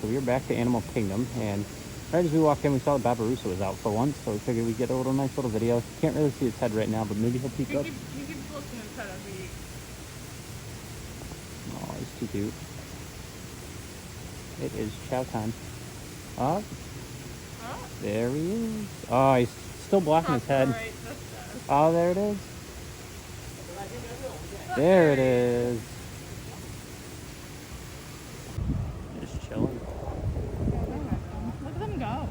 so we were back to Animal Kingdom, and right as we walked in, we saw the Barbarossa was out for once, so we figured we'd get a nice little video. Can't really see his head right now, but maybe he'll peek up. He keeps looking his head as we eat. Oh, he's too cute. It is chow time. Oh, there he is. Oh, he's still blocking his head. Right, oh, there it is. There it is. Just chilling. Look at them go.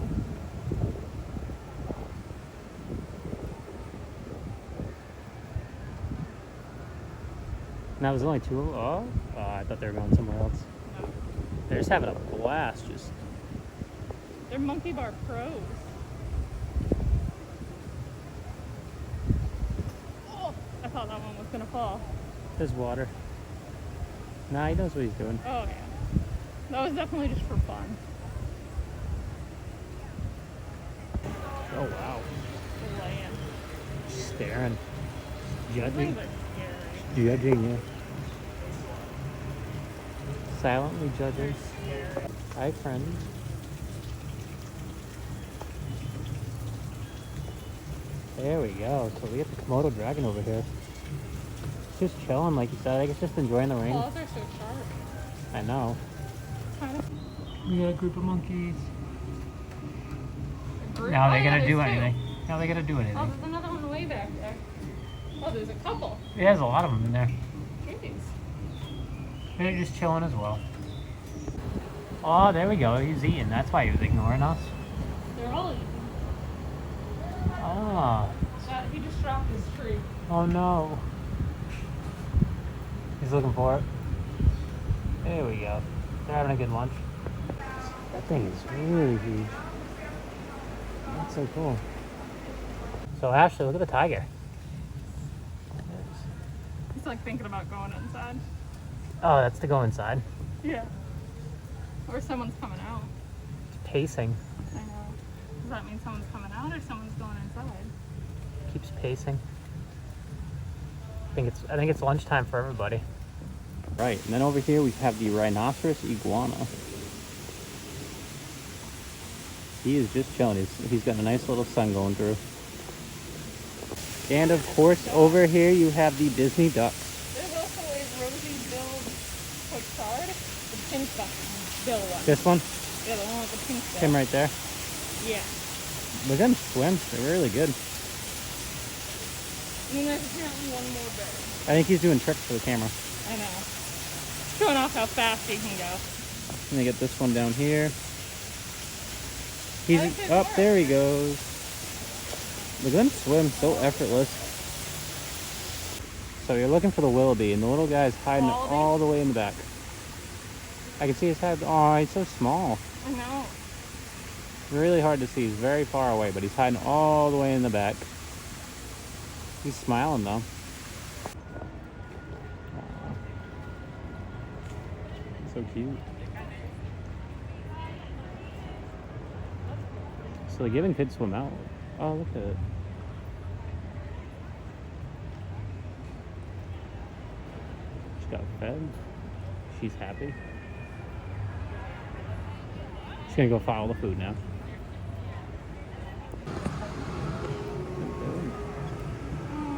And that was only two of them. Oh, I thought they were going somewhere else. No. They're just having a blast. Just. They're monkey bar pros. Oh, I thought that one was gonna fall. There's water. Nah, he knows what he's doing. Oh yeah. That was definitely just for fun. Oh wow. Land. Staring. Those Judging. things are scary. Judging, yeah. Silently judging. Scary. Hi, friend. There we go. So we get the Komodo Dragon over here. It's just chilling, like you said. I guess just enjoying the rain. Claws are so sharp. I know. Kind of. We got a group of monkeys. Now Now they gotta do anything. Now they gotta do Oh, anything. there's another one way back there. Oh, there's a couple. Yeah, there's a lot of them in there. Jeez. They're just chilling as well. Oh, there we go. He's eating. That's why he was ignoring us. They're all eating. Ah. He just dropped his tree. Oh no. He's looking for it. There we go. They're having a good lunch. That thing is really huge. That's so cool. So Ashley, look at the tiger. He's like thinking about going inside. Oh, that's to go inside. Yeah. Or someone's coming out. It's pacing. I know. Does that mean someone's coming out or someone's going inside? Keeps pacing. I think it's lunchtime for everybody. Right, and then over here we have the rhinoceros iguana. He is just chilling. He's got a nice little sun going through. And of course, over here you have the Disney ducks. There's also a rosy-billed pochard, the pink bill one. This one? Yeah, the one with the pink bill. Him right there. Yeah. Look at them swim. They're really good. And then there's apparently one more bird. I think he's doing tricks for the camera. I know. Showing off how fast he can go. Let me get this one down here. He's up there. He goes. Look at him swim, so effortless. So you're looking for the willoughby, and the little guy's hiding all the way in the back. I can see his head. Oh, he's so small. I know. Really hard to see. He's very far away, but he's hiding all the way in the back. He's smiling though. So cute. So the Gibbon could swim out. Oh, look at it. She got fed. She's happy. She's gonna go follow the food now.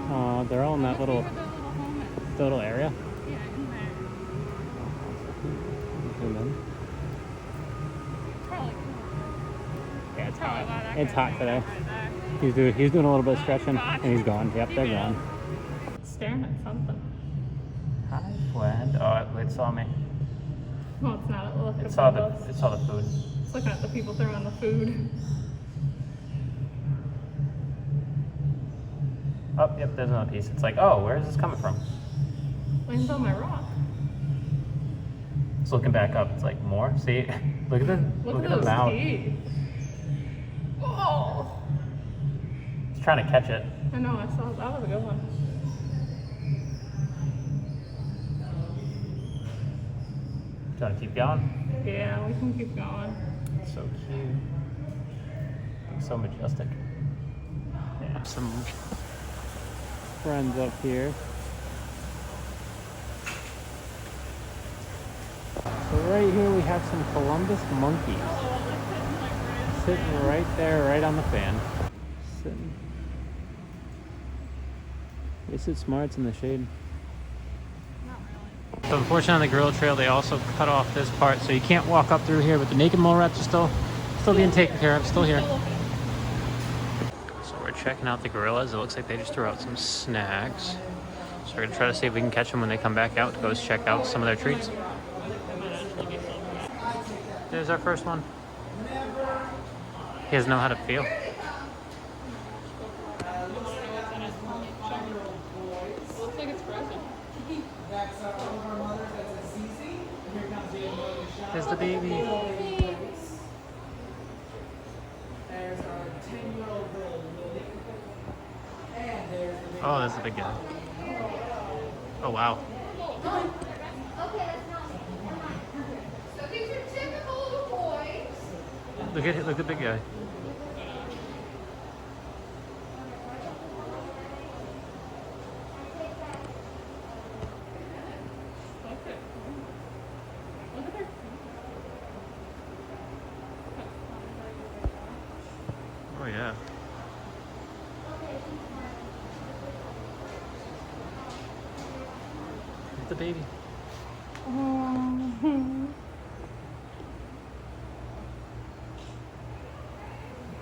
Oh, they're all in that little area. Yeah, in there. Zoom in. Probably. Yeah, it's Probably why hot. that It's guy's hot hanging today. out right there. He's doing a little bit of stretching, God. and he's gone. Yep, they're gone. Staring at something. Hi, friend. Oh, it saw me. Well, it's not. Look It at saw the the food. It's looking at the people throwing the food. Oh, yep, there's another piece. It's like, oh, where is this coming from? Lands on my rock. It's looking back up. It's like more. See, look at the those mouth. teeth. Oh! It's trying to catch it. I know. I saw that was a good one. Do you want to keep going? Yeah, we can keep going. So cute. So majestic. Yeah. Some friends up here. So right here we have some Columbus monkeys. Sitting right there, right on the fan. Sitting. They sit smart in the shade. So unfortunately on the gorilla trail they also cut off this part, so you can't walk up through here, but the naked mole rats are still being taken care of, still here. So we're checking out the gorillas. It looks like they just threw out some snacks. So we're gonna try to see if we can catch them when they come back out to go check out some of their treats. There's our first one. He doesn't know how to feel. Looks like it's frozen. There's the baby. Oh, that's the big guy. Oh, wow. So these are typical little boys. Look at the big guy. Oh, yeah. Look at the baby.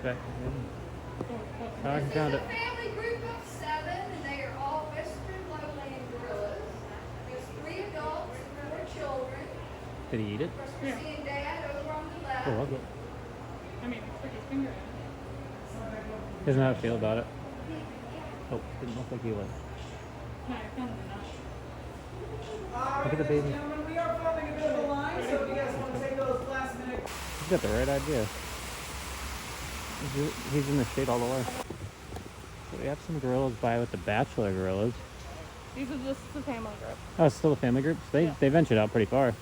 Okay. I found it. This is a family group of 7, and they are all western lowland gorillas. There's 3 adults and 4 children. Did he eat it? Of course, we're seeing Dad over on the left. Oh, love it. I mean, stick his finger in it. He doesn't know how to feel about it. Oh, didn't look like he would. No, I found it not. Look at the baby. Gentlemen, we are following a bit of a line, so if you guys want to take those last minute. He's got the right idea. He's in the shade all the way. So we have some gorillas by with the bachelor gorillas. These are just the family group. Oh, it's still a family group? So they ventured out pretty far.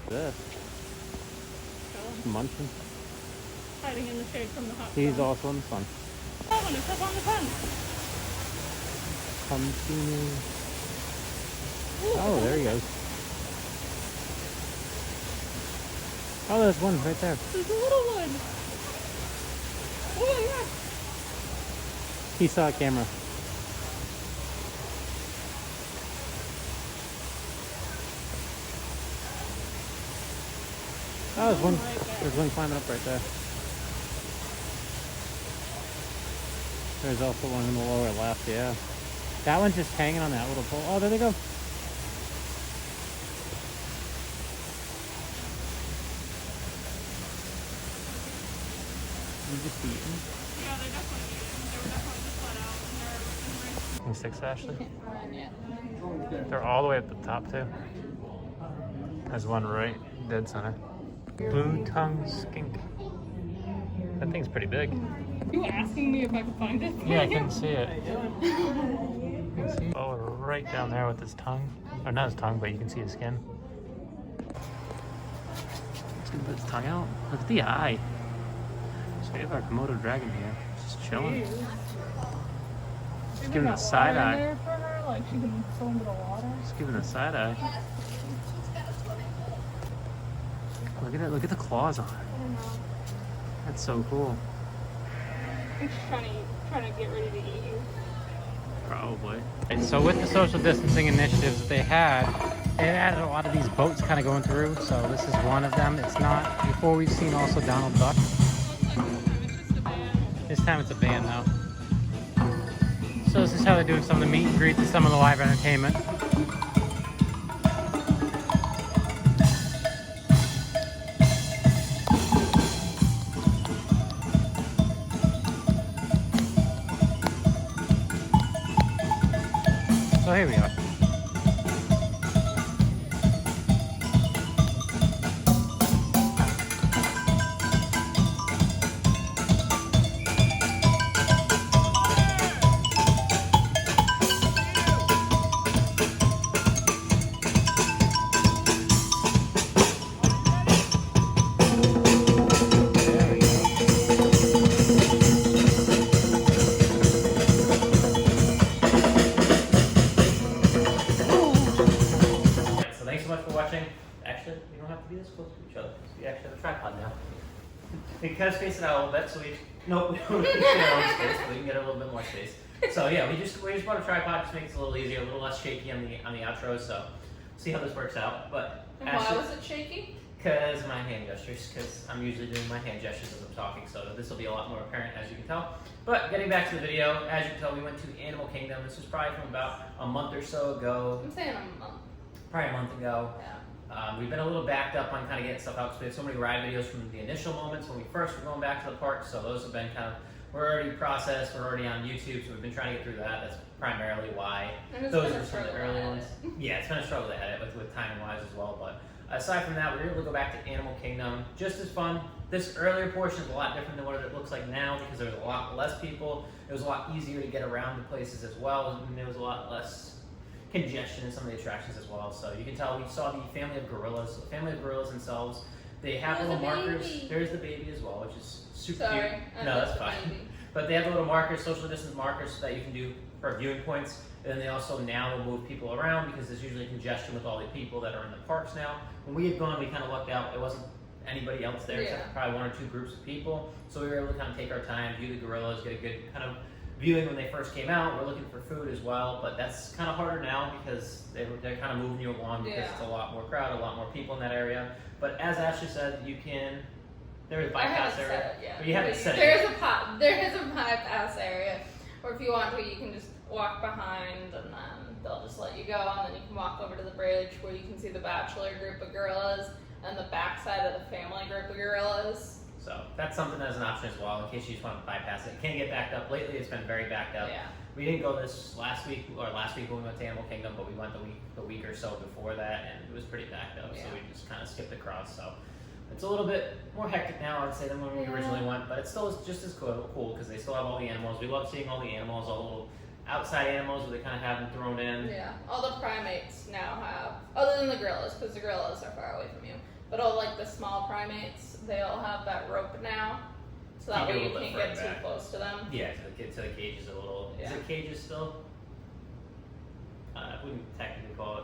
This. Munching. Hiding in the shade from the hot He's sun. also in the sun. Oh, and it's up on the pen. Come see me. Oh, there he goes. Oh, there's one right there. There's a little one. Oh my god. He saw a camera. Oh, there's one climbing up right there. There's also one in the lower left, yeah. That one's just hanging on that little pole. Oh, there they go. You just eating? Yeah, they're definitely eating. They were definitely just let out and they're Can you six, Ashley? run yet. They're all the way at the top, too. There's one right dead center. Blue tongue skink. That thing's pretty big. You asking me if I could find it? Yeah, I couldn't see it. Oh, right down there with his tongue. Or not his tongue, but you can see his skin. He's gonna put his tongue out. Look at the eye. So we have our Komodo Dragon here, just chilling. Just giving the side eye. There for her, like she can swim into the water. Just giving the side eye. Look at it. Look at the claws on it. I don't know. That's so cool. I think she's trying to get ready to eat you. Probably. And so with the social distancing initiatives that they had added a lot of these boats kind of going through. So this is one of them. It's not, before we've seen also Donald Duck. This time it's a band now. So this is how they're doing some of the meet and greets and some of the live entertainment. So here we are. There we go. We actually have a tripod now. We kind of space it out a little bit, so we nope, we don't get our own space, but we can get a little bit more space. So yeah, we just bought a tripod, just makes it a little easier, a little less shaky on the outro. So see how this works out. But And why was it shaky? Because my hand gestures, because I'm usually doing my hand gestures as I'm talking, so this will be a lot more apparent as you can tell. But getting back to the video, as you can tell, we went to Animal Kingdom. This was probably from about a month or so ago. I'm saying a month. Probably a month ago. Yeah. We've been a little backed up on kind of getting stuff out because we had so many ride videos from the initial moments when we first were going back to the park. So those have been kind of, we're already processed, we're already on YouTube, so we've been trying to get through that. That's primarily why those are some of the early ones. Yeah, it's been a struggle to edit with timing wise as well. But aside from that, we were able to go back to Animal Kingdom. Just as fun. This earlier portion is a lot different than what it looks like now because there was a lot less people. It was a lot easier to get around the places as well, and there was a lot less congestion in some of the attractions as well. So you can tell we saw the family of gorillas. So the family of gorillas themselves, they have little markers. There's the baby as well, which is super cute. No, that's fine. But they have the little markers, social distance markers, so that you can do for viewing points. And then they also now will move people around because there's usually congestion with all the people that are in the parks now. When we had gone, we kind of lucked out. It wasn't anybody else there except probably one or two groups of people. So we were able to kind of take our time, view the gorillas, get a good kind of viewing when they first came out. We're looking for food as well, but that's kind of harder now because they're kind of moving you along because it's a lot more crowd, a lot more people in that area. But as Ashley said, you can. There is a bypass area. But you haven't set it. There is a bypass area, or if you want to, you can just walk behind, and then they'll just let you go, and then you can walk over to the bridge where you can see the bachelor group of gorillas and the backside of the family group of gorillas. So that's something as an option as well in case you just want to bypass it. It can get backed up. Lately, it's been very backed up. Yeah. We didn't go this last week when we went to Animal Kingdom, but we went the week or so before that, and it was pretty backed up. So we just kind of skipped across. So it's a little bit more hectic now, I'd say, than when we originally went, but it's still just as cool because they still have all the animals. We love seeing all the animals, all the little outside animals where they kind of have them thrown in. Yeah, all the primates now have, other than the gorillas, because the gorillas are far away from you, but all like the small primates, they all have that rope now, so that way you can't get too close to them. Yeah, to the cages a little. Is it cages still? I wouldn't technically call it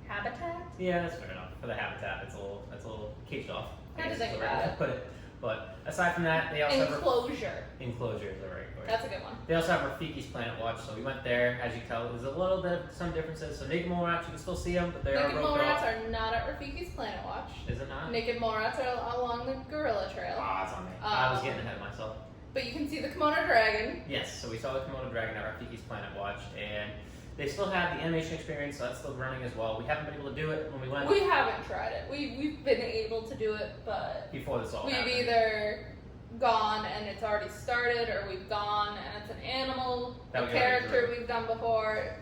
Habitat? Yeah, that's fair enough. For the habitat, it's a little caged off. I had to think about it. Put it. But aside from that, they also Enclosure. Enclosure is the right word. That's a good one. They also have Rafiki's Planet Watch, so we went there. As you can tell, there's a little bit of some differences. So naked mole rats, you can still see them, but they are naked roped mole rats off. are not at Rafiki's Planet Watch. Is it not? Naked mole rats are along the gorilla trail. Ah, it's on me. I was getting ahead of myself. But you can see the Komodo Dragon. Yes, so we saw the Komodo Dragon at Rafiki's Planet Watch, and they still have the animation experience, so that's still running as well. We haven't been able to do it when we went. We haven't tried it. We've been able to do it, but before this all we've happened. Either gone and it's already started, or we've gone and it's an animal, a character we've done before.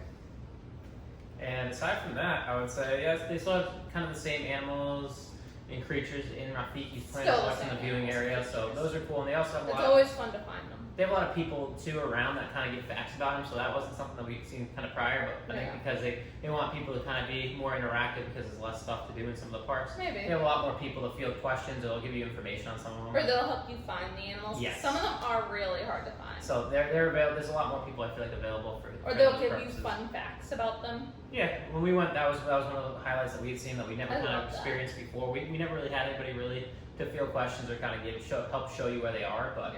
And aside from that, I would say, yes, they still have kind of the same animals and creatures in Rafiki's Planet Watch in the viewing area, so those are cool. And they also have a lot. It's always fun to find them. They have a lot of people too around that kind of give facts about them, so that wasn't something that we've seen kind of prior. But I think because they want people to kind of be more interactive because there's less stuff to do in some of the parks. Maybe they have a lot more people to field questions, or they'll give you information on some of them. Or they'll help you find the animals. Yes. Some of them are really hard to find. So they're available. There's a lot more people I feel like available for. Or they'll give you fun facts about them. Yeah, when we went, that was one of the highlights that we had seen that we never kind of experienced before. We never really had anybody really to field questions or kind of help show you where they are, but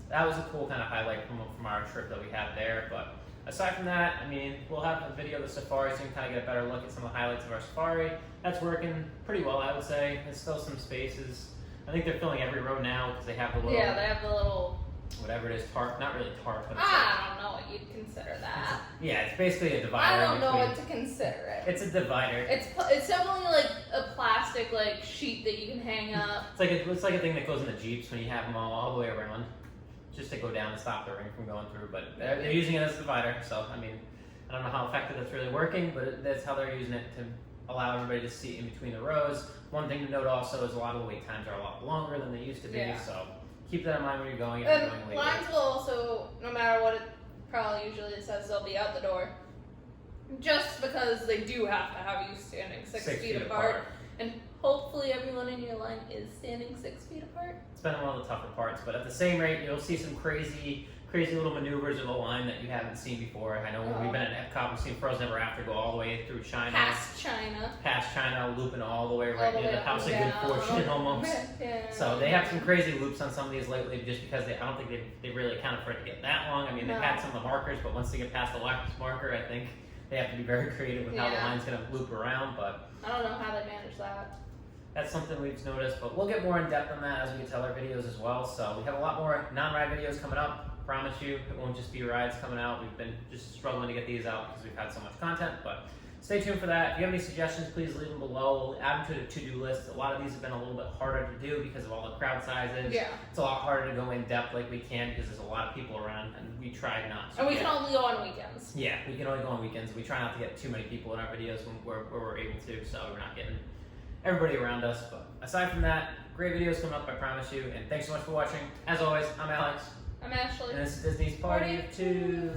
that was a cool kind of highlight from our trip that we had there. But aside from that, I mean, we'll have a video of the safari so you can kind of get a better look at some of the highlights of our safari. That's working pretty well, I would say. There's still some spaces. I think they're filling every row now because they have the little... Yeah, they have the little... whatever it is, tarp. Not really tarp, but it's I don't know what you'd consider that. It's basically a divider. I don't know what to consider it. It's a divider. It's definitely like a plastic like sheet that you can hang up. It's like a thing that goes in the Jeeps when you have them all the way around, just to go down and stop the ring from going through. But they're using it as a divider, so I mean, I don't know how effective that's really working, but that's how they're using it to allow everybody to see in between the rows. One thing to note also is a lot of the wait times are a lot longer than they used to be, so keep that in mind when you're going. And lines will also, no matter what it probably usually says, they'll be out the door. Just because they do have to have you standing six feet apart. And hopefully everyone in your line is standing 6 feet apart. It's been one of the tougher parts, but at the same rate, you'll see some crazy crazy little maneuvers of the line that you haven't seen before. I know when we've been at Epcot, we've seen Frozen Ever After go all the way through China. Past China, looping all the way right near the House of Good Fortune almost. Yeah. So they have some crazy loops on some of these lately just because I don't think they really accounted for it to get that long. I mean, they've had some of the markers, but once they get past the wax marker, I think they have to be very creative with how the line's going to loop around. But I don't know how they manage that. that's something we've noticed, but we'll get more in depth on that as we tell our videos as well. So we have a lot more non-ride videos coming up. Promise you, it won't just be rides coming out. We've been just struggling to get these out because we've had so much content, but stay tuned for that. If you have any suggestions, please leave them below. We'll add them to the to-do list. A lot of these have been a little bit harder to do because of all the crowd sizes. Yeah. It's a lot harder to go in depth like we can because there's a lot of people around, and we tried not to. And we can only go on weekends. Yeah, we can only go on weekends. We try not to get too many people in our videos where we're able to, so we're not getting everybody around us. But aside from that, great videos coming up, I promise you. And thanks so much for watching. As always, I'm Alex. I'm Ashley. And this is Disney's Party of Two.